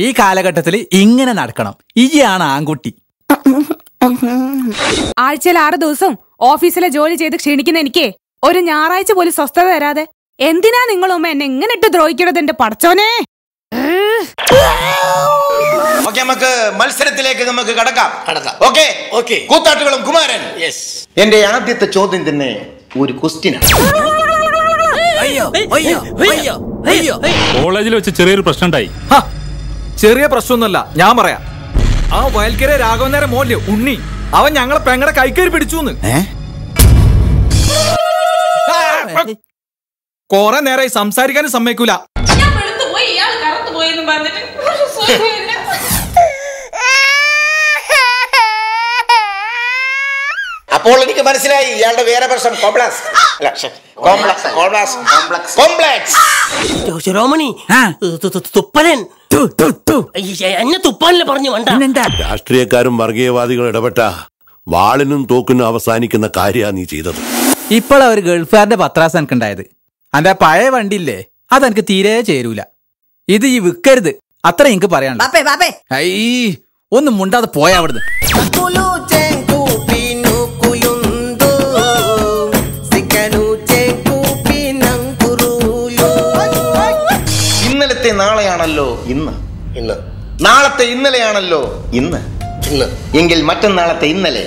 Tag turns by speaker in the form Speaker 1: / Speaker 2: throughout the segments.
Speaker 1: ഈ കാലഘട്ടത്തിൽ ഇങ്ങനെ നടക്കണം. ഇയാണ് ആൺകുട്ടി.
Speaker 2: ആഴ്ചയിൽ 6 ദിവസം ഓഫീസിലെ ജോലി ചെയ്ത് ക്ഷീണിക്കുന്ന എനിക്ക് ഒരു ഞായറാഴ്ച പോലും സ്വസ്ഥത തരാതെ എന്തിനാ നിങ്ങളുമ്മ എന്നെ എങ്ങനെ ഇട്ട് ദ്രോഹിക്കണത് എന്റെ പടച്ചോനെ?
Speaker 3: നമുക്ക് മത്സരത്തിലേക്ക് നമുക്ക് കടക്കാം. കൂത്താട്ടുകളും കുമാരൻ, എന്റെ ആദ്യത്തെ ചോദ്യം തന്നെ ഒരു ക്വസ്റ്റ്യനാണ്.
Speaker 4: കോളേജിൽ വെച്ച് ചെറിയൊരു പ്രശ്നം ഉണ്ടായി.
Speaker 1: ചെറിയ പ്രശ്നമൊന്നുമല്ല, ഞാൻ പറയാം. ആ വയൽക്കര രാഘവൻ നേരെ മോല്ലേ ഉണ്ണി, അവൻ ഞങ്ങളെ പെങ്ങടെ കൈക്കേറി പിടിച്ചു. കൊറേ നേരമായി സംസാരിക്കാനും സമ്മതിക്കൂല.
Speaker 3: അപ്പോൾ എനിക്ക് മനസ്സിലായി ഇയാളുടെ വേറെ പ്രശ്നം കോംപ്ലക്സ്.
Speaker 5: രാഷ്ട്രീയക്കാരും വർഗീയവാദികളും ഇടപെട്ട വാളിനും തോക്കിനും അവസാനിക്കുന്ന കാര്യാ നീ ചെയ്തത്.
Speaker 1: ഇപ്പോഴാ ഒരു ഗൾഫുകാരന്റെ പത്രാസ് എനിക്ക് ഉണ്ടായത്. അന്റെ പഴയ വണ്ടിയില്ലേ, അതെനിക്ക് തീരെ ചേരൂല. ഇത് ഈ വിൽക്കരുത്, അത്ര എനിക്ക് പറയാനുള്ളൂ. ഒന്നും മുണ്ടാതെ പോയാ അവിടുന്ന്.
Speaker 3: ഇന്നലത്തെ നാളെയാണല്ലോ ഇന്ന്, നാളത്തെ ഇന്നലെയാണല്ലോ ഇന്ന്. എങ്കിൽ മറ്റന്നാളത്തെ ഇന്നലെ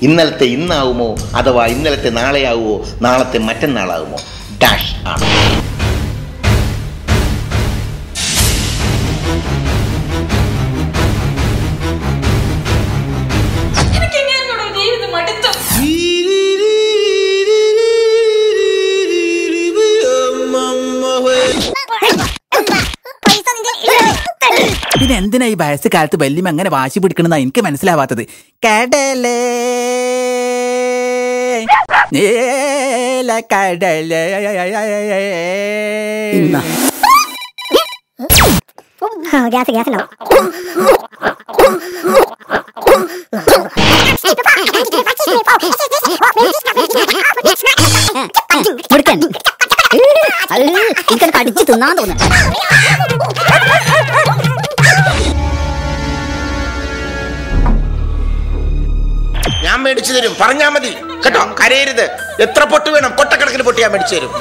Speaker 3: ഇന്നലത്തെ ഇന്നാവുമോ, അഥവാ ഇന്നലത്തെ നാളെയാവുമോ, നാളത്തെ മറ്റന്നാളാവുമോ? ഡാഷ് ആണ്.
Speaker 1: പിന്നെ എന്തിനാ ഈ വയസ്സ് കാലത്ത് വല്യമ്മ അങ്ങനെ വാശി പിടിക്കണെന്നാ എനിക്ക് മനസ്സിലാവാത്തത്. കടലേ കടലേ
Speaker 6: എനിക്കത് കടിച്ചു തിന്നാൻ തോന്നുന്നു.
Speaker 3: ഞാൻ മേടിച്ചു തരും, പറഞ്ഞാ മതി കേട്ടോ. കരയരുത്. എത്ര പൊട്ട് വേണം? പൊട്ടക്കണക്കിന് പൊട്ടി ഞാൻ മേടിച്ചു തരും.